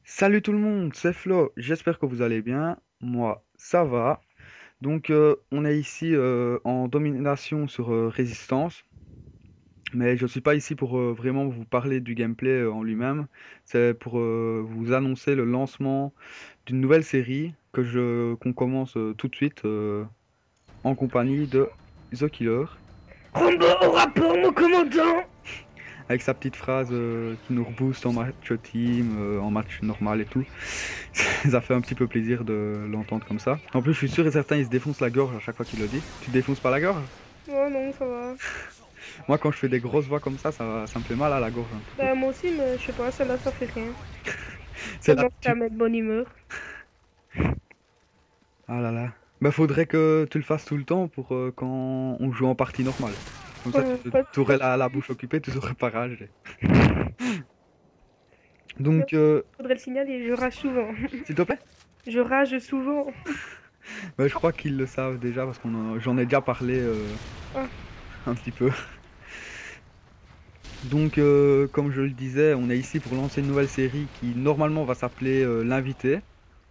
Salut tout le monde, c'est Flo, j'espère que vous allez bien. Moi, ça va. Donc, on est ici en domination sur Résistance, mais je ne suis pas ici pour vraiment vous parler du gameplay en lui-même. C'est pour vous annoncer le lancement d'une nouvelle série qu'on commence tout de suite en compagnie de The Killer, Rambo au rapport, mon commandant. avec sa petite phrase qui nous rebooste en match team, en match normal et tout. Ça fait un petit peu plaisir de l'entendre comme ça. En plus, je suis sûr et certain, il se défonce la gorge à chaque fois qu'il le dit. Tu te défonces pas la gorge? Oh non, ça va. Moi, quand je fais des grosses voix comme ça me fait mal à la gorge un petit peu. Bah, moi aussi, mais je sais pas, celle-là, ça fait rien. C'est Tellement que ça l'habitude. met de bonne humeur. Ah là là. Bah, faudrait que tu le fasses tout le temps pour quand on joue en partie normale. Comme ça, tu aurais la bouche occupée, tu saurais pas rager. Donc, Faudrait le signaler, je rage souvent. s'il te plaît? Je rage souvent. Bah, je crois qu'ils le savent déjà parce j'en ai déjà parlé Ah, un petit peu. Donc, comme je le disais, on est ici pour lancer une nouvelle série qui normalement va s'appeler L'invité.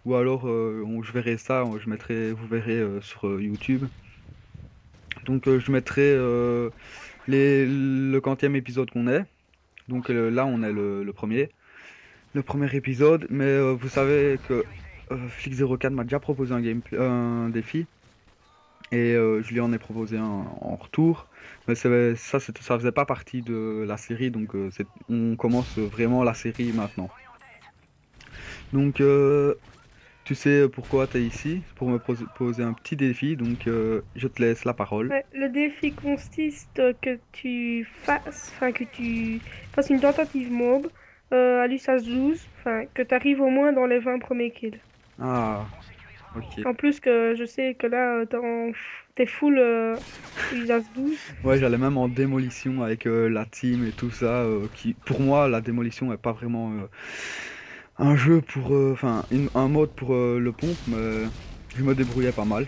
Ou alors, je verrai ça, vous verrez sur YouTube. Donc, je mettrai le quantième épisode qu'on est. Donc là, on est le premier épisode. Mais vous savez que Flick04 m'a déjà proposé un défi. Et je lui en ai proposé un en retour. Mais ça faisait pas partie de la série. Donc, on commence vraiment la série maintenant. Donc, tu sais pourquoi tu es ici, pour me poser un petit défi, donc je te laisse la parole. ouais, le défi consiste que tu fasses une tentative mob à l'USAS 12, enfin, que tu arrives au moins dans les 20 premiers kills. Ah, ok. En plus que je sais que là, t'es full USAS 12. Ouais, j'allais même en démolition avec la team et tout ça, qui, pour moi, la démolition est pas vraiment un jeu pour, enfin, un mode pour le pompe, mais je me débrouillais pas mal.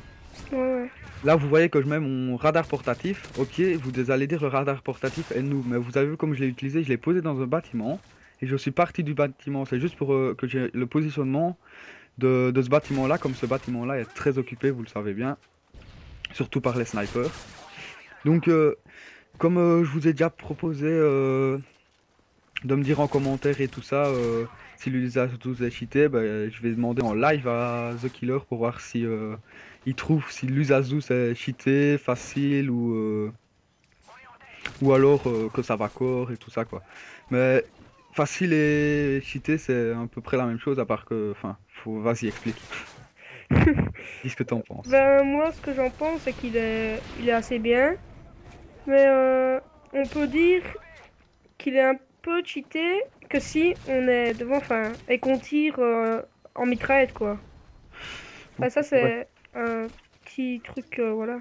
Ouais, ouais. Là, vous voyez que je mets mon radar portatif. Ok, vous allez dire le radar portatif est nous, mais vous avez vu comme je l'ai utilisé, je l'ai posé dans un bâtiment et je suis parti du bâtiment. C'est juste pour que j'ai le positionnement de ce bâtiment-là, comme ce bâtiment-là est très occupé, vous le savez bien, surtout par les snipers. Donc, comme je vous ai déjà proposé de me dire en commentaire et tout ça, si l'utilisation tous est cheaté, bah, je vais demander en live à The Killer pour voir si il trouve si l'Usazus est cheaté, facile ou alors que ça va corps et tout ça quoi. Mais facile et cheaté c'est à peu près la même chose à part que, enfin, vas-y explique. Dis ce que t'en penses. Ben, moi, ce que j'en pense, c'est il est assez bien. Mais on peut dire qu'il est un peu cheaté que si on est devant, enfin, et qu'on tire en mitraillette, quoi. Enfin, ça, Ouais. c'est un petit truc, voilà.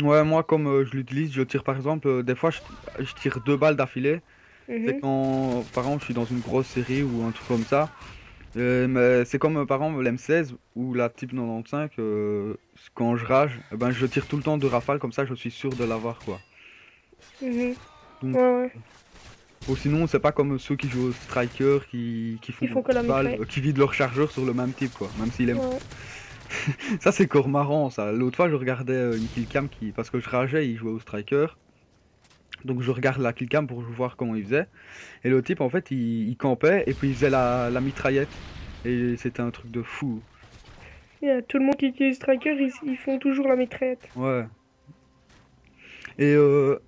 Ouais, moi comme je l'utilise, je tire par exemple, des fois je tire 2 balles d'affilée. C'est Mhm. quand par exemple je suis dans une grosse série ou un truc comme ça. Mais c'est comme par exemple l'M16 ou la Type 95, quand je rage, eh ben, je tire tout le temps de rafale, comme ça je suis sûr de l'avoir quoi. Mhm. Donc, Ouais, ouais. ou sinon c'est pas comme ceux qui jouent au Striker qui font Ils font que la une balle, mitraillette. qui vident leur chargeur sur le même type quoi, même s'il aime. Ouais. Ça c'est encore marrant ça. L'autre fois je regardais une killcam parce que je rageais, il jouait au Striker. Donc je regarde la killcam pour voir comment il faisait. Et le type en fait il campait et puis il faisait la mitraillette. Et c'était un truc de fou. Il y a tout le monde qui utilise Tracker, ils font toujours la mitraillette. Ouais. Et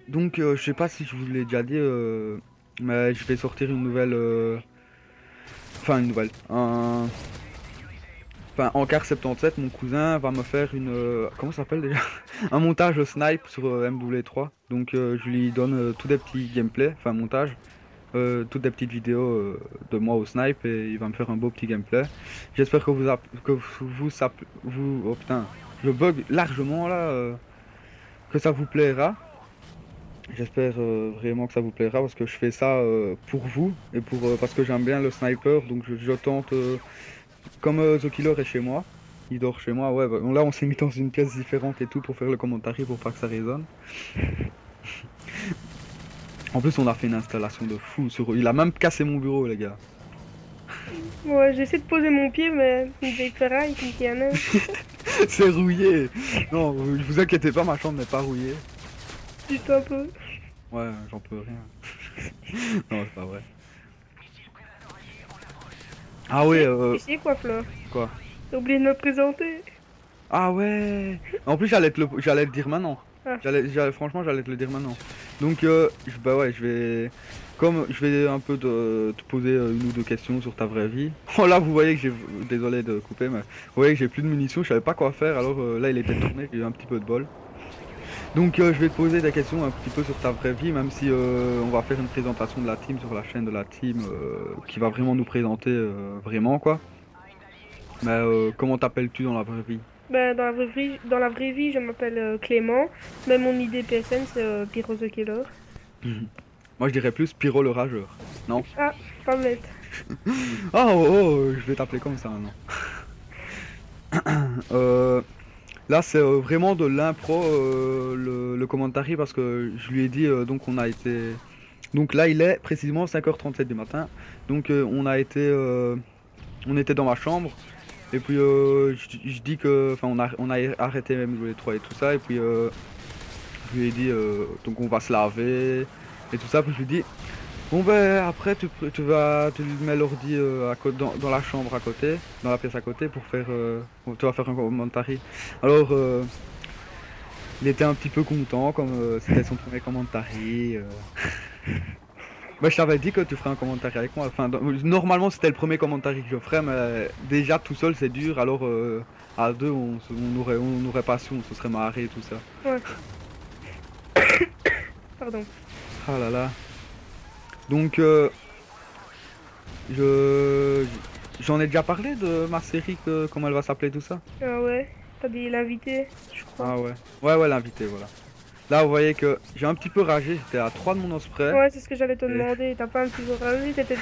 donc, je sais pas si je vous l'ai déjà dit, mais je vais sortir une nouvelle. Enfin, une nouvelle. Enfin, en car 77, mon cousin va me faire une. Comment ça s'appelle déjà? Un montage snipe sur MW3. Donc, je lui donne tous des petits gameplays, enfin, montage. Toutes des petites vidéos de moi au snipe et il va me faire un beau petit gameplay. J'espère que vous. Oh putain, je bug largement là. Que ça vous plaira. J'espère vraiment que ça vous plaira parce que je fais ça pour vous et parce que j'aime bien le sniper. Donc je tente, comme The Killer est chez moi, il dort chez moi. Ouais, bah, là on s'est mis dans une pièce différente et tout pour faire le commentaire pour pas que ça résonne. En plus on a fait une installation de fou il a même cassé mon bureau les gars. Ouais, j'essaie de poser mon pied, mais une vieille ferraille qui me tient un C'est rouillé. Non, vous inquiétez pas, ma chambre n'est pas rouillée. juste un peu. Ouais, j'en peux rien. Non, c'est pas vrai. Ah ouais, Tu sais quoi, Flore? quoi? T'as oublié de me présenter. Ah ouais. En plus, j'allais te dire maintenant. Ah, Franchement, j'allais te le dire maintenant. Donc, bah ouais, je vais, comme je vais un peu te poser une ou deux questions sur ta vraie vie. Oh là, vous voyez que désolé de couper, mais vous voyez que j'ai plus de munitions, je savais pas quoi faire. Alors là, il était tourné, j'ai eu un petit peu de bol. Donc, je vais te poser des questions un petit peu sur ta vraie vie, même si on va faire une présentation de la team sur la chaîne de la team, qui va vraiment nous présenter vraiment quoi. Mais comment t'appelles-tu dans la vraie vie? ben, dans la vraie vie, je m'appelle Clément, mais mon ID PSN, c'est Pyro the Killer. Moi, je dirais plus Pyro le rageur. Non? Ah, pas bête. Oh, oh, oh, je vais t'appeler comme ça maintenant. Euh, Là, c'est vraiment de l'impro, le commentary, parce que je lui ai dit, donc on a été... Donc là, il est précisément 5h37 du matin. Donc on était dans ma chambre. Et puis je dis que... Enfin, on a arrêté même les trois et tout ça. Et puis je lui ai dit, donc on va se laver et tout ça. Puis je lui dis, bon ben après tu mets l'ordi dans la chambre à côté, dans la pièce à côté pour faire tu vas faire un commentary. Alors il était un petit peu content comme c'était son premier commentary. Moi je t'avais dit que tu ferais un commentary avec moi. Enfin normalement c'était le premier commentary que je ferais mais déjà tout seul c'est dur alors à deux on aurait pas su, on se serait marré et tout ça. Ouais, pardon. Ah là là. Donc Je j'en ai déjà parlé de ma série, comment elle va s'appeler tout ça? Ah ouais, t'as dit l'invité, je crois. Ah ouais. Ouais ouais l'invité voilà. Là vous voyez que j'ai un petit peu ragé, j'étais à 3 de mon os près. Ouais, c'est ce que j'allais te Et... demander. T'as pas un petit peu râlé, t'étais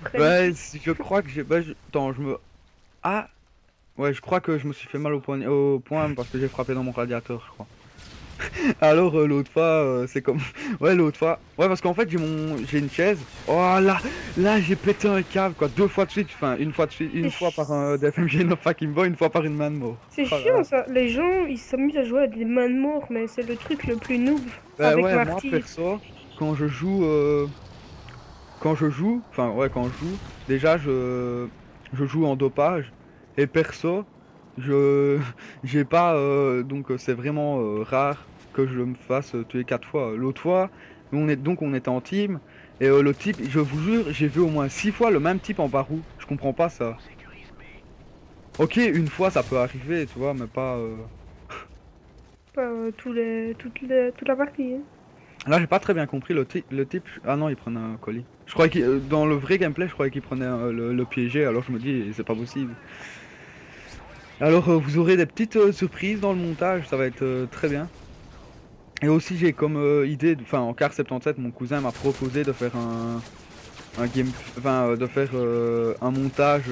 près du Ouais truc. je crois que j'ai. Attends je me. Ah ouais je crois que je me suis fait mal au point parce que j'ai frappé dans mon radiateur je crois. Alors l'autre fois c'est comme. Ouais l'autre fois. Ouais parce qu'en fait j'ai une chaise. Oh là j'ai pété un câble quoi, deux fois de suite, enfin une fois de suite, C'est une fois par chi- un DFMG no fucking boy, une fois par une main de mort. c'est Oh là chiant là. ça. Les gens, ils s'amusent à jouer à des mains de mort, mais c'est le truc le plus noob Bah avec ouais, moi Martyr. perso, quand je joue, enfin ouais, quand je joue, déjà je joue en dopage et perso, je j'ai pas, donc c'est vraiment rare que je me fasse tuer 4 fois. L'autre fois, on était en team et le type, je vous jure, j'ai vu au moins 6 fois le même type en barou. Je comprends pas ça. Ok, une fois ça peut arriver, tu vois, mais pas. Pas toute la partie. Hein. Là, j'ai pas très bien compris le type. Ah non, il prenait un colis. Je croyais qu'il, dans le vrai gameplay, je croyais qu'il prenait le piégé. Alors je me dis, c'est pas possible. Alors vous aurez des petites surprises dans le montage, ça va être très bien. Et aussi, j'ai comme idée, enfin en car 77, mon cousin m'a proposé de faire un game, enfin de faire un montage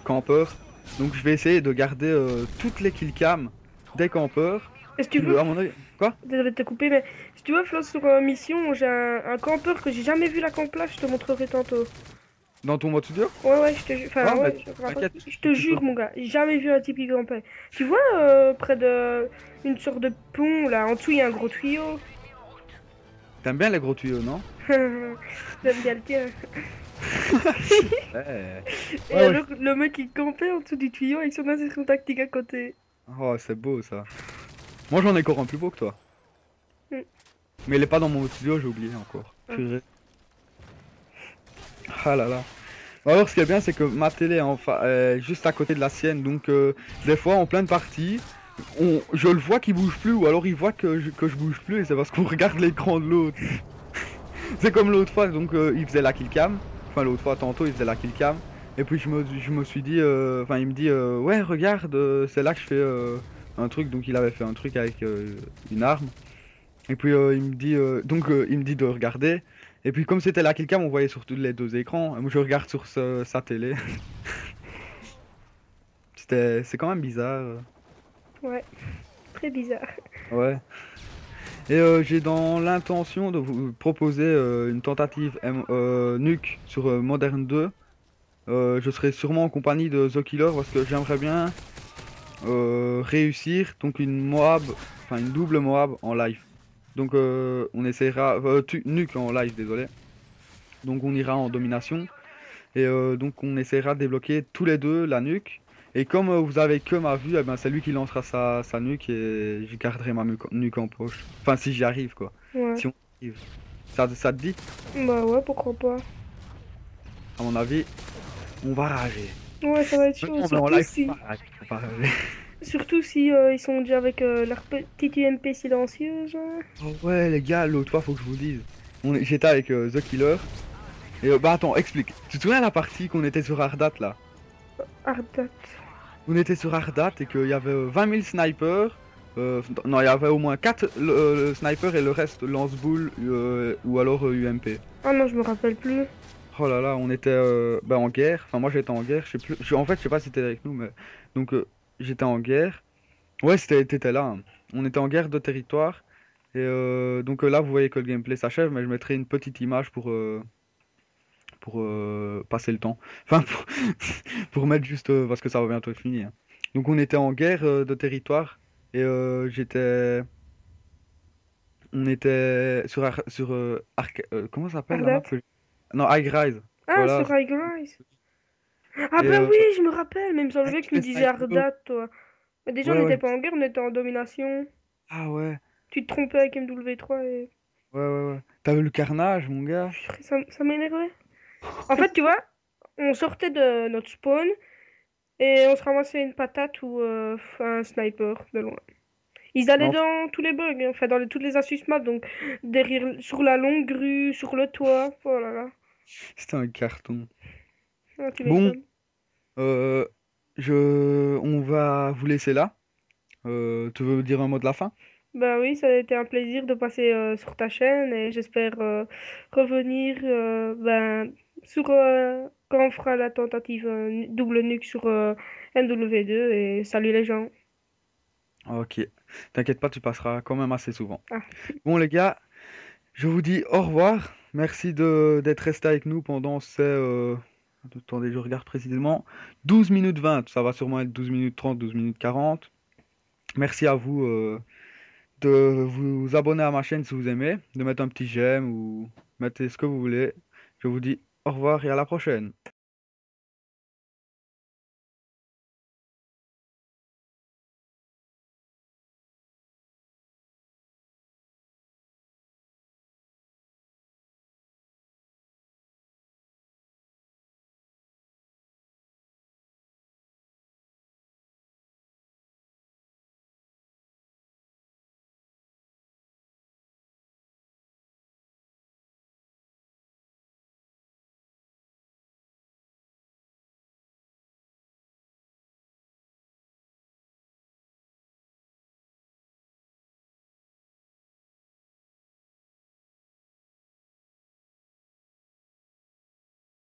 campeur. Donc je vais essayer de garder toutes les killcams des campeurs. Et si tu veux, À mon avis, quoi? désolé de te couper, mais si tu veux, Flo, sur mission, j'ai un campeur que j'ai jamais vu la camp là, je te montrerai tantôt. Dans ton mode studio? Ouais, ouais, je te jure. Enfin, Ah, mais ouais, je, me rappelle t'inquiète, plus. Je te tu peux. jure, mon gars, j'ai jamais vu un type qui campait. Tu vois, près de une sorte de pont, là, en dessous, il y a un gros tuyau. T'aimes bien les gros tuyaux, non? J'aime bien le tien. Ouais. Et Ouais, ouais. alors, le mec, il campait en dessous du tuyau avec son assistant tactique à côté. Oh, c'est beau ça. Moi j'en ai encore un plus beau que toi. Hmm. Mais il est pas dans mon studio, j'ai oublié encore. Ah. Purée. Ah là là. Alors ce qui est bien c'est que ma télé est juste à côté de la sienne. Donc des fois en pleine partie, je le vois qu'il bouge plus ou alors il voit que je bouge plus et c'est parce qu'on regarde l'écran de l'autre. C'est comme l'autre fois, donc il faisait la killcam. Enfin l'autre fois tantôt il faisait la killcam. Et puis je me suis dit, enfin il me dit ouais regarde c'est là que je fais un truc. Donc il avait fait un truc avec une arme. Et puis il me dit de regarder. Et puis comme c'était la killcam on voyait sur tous les deux écrans. Et moi je regarde sur sa télé. C'est quand même bizarre. Ouais, très bizarre. Ouais. Et j'ai dans l'intention de vous proposer une tentative nuke sur Modern 2. Je serai sûrement en compagnie de The Killer parce que j'aimerais bien réussir donc une Moab, enfin une double Moab en live. Donc on essaiera, nuque en live, désolé. Donc on ira en domination et donc on essaiera de débloquer tous les deux la nuque. Et comme vous avez que ma vue, eh ben, c'est lui qui lancera sa nuque et je garderai ma nuque en poche. Enfin si j'y arrive quoi. Ouais. Si on y arrive. Ça te dit? Bah ouais, pourquoi pas. À mon avis, on va rager. Ouais, ça va être chaud, Non mais en live, faut pas rager, faut pas rager. surtout si ils sont déjà avec leur petite UMP silencieuse. Hein. Oh ouais les gars, l'autre fois faut que je vous dise. J'étais avec The Killer. Et bah attends, explique. Tu te souviens la partie qu'on était sur Ardat là? Ardat. On était sur Ardat et qu'il y avait 20 000 snipers. Non, il y avait au moins 4 snipers et le reste lance-boule ou alors UMP. Ah non, je me rappelle plus. Oh là là, on était bah, en guerre. Enfin, moi j'étais en guerre. Je sais plus. En fait, je sais pas si t'étais avec nous, mais donc j'étais en guerre. Ouais, t'étais là. Hein. On était en guerre de territoire. Et donc là, vous voyez que le gameplay s'achève, mais je mettrai une petite image pour passer le temps. Enfin, pour mettre juste parce que ça va bientôt être fini. Hein. Donc on était en guerre de territoire et on était sur comment ça s'appelle la map Ardat. Non, High Rise. Ah, Voilà. sur High Rise. Ah Et bah oui, je me rappelle. Mais il me semblait avec que tous tu me les disais snipers. Ardat, toi. Mais déjà, on Ouais, n'était ouais. pas en guerre, on était en domination. Ah ouais. Tu te trompais avec MW3 et... Ouais, ouais, ouais. T'as vu le carnage, mon gars? Purée, ça m'énervait. En fait, tu vois, on sortait de notre spawn et on se ramassait une patate ou un sniper de loin. Ils Mais allaient dans tous les bugs, hein, enfin dans toutes les astuces map, donc derrière, sur la longue grue, sur le toit, oh là là, c'était un carton. ah, tu Bon, m'étonnes. euh, on va vous laisser là. Tu veux dire un mot de la fin? Bah oui, ça a été un plaisir de passer sur ta chaîne et j'espère revenir ben, sur quand on fera la tentative double nuke sur MW2 et salut les gens. Ok. T'inquiète pas, tu passeras quand même assez souvent. Ah, Bon, les gars. Je vous dis au revoir. Merci d'être resté avec nous pendant ces... attendez, je regarde précisément. 12 minutes 20. Ça va sûrement être 12 minutes 30, 12 minutes 40. Merci à vous de vous abonner à ma chaîne si vous aimez, de mettre un petit j'aime ou mettez ce que vous voulez. Je vous dis au revoir et à la prochaine.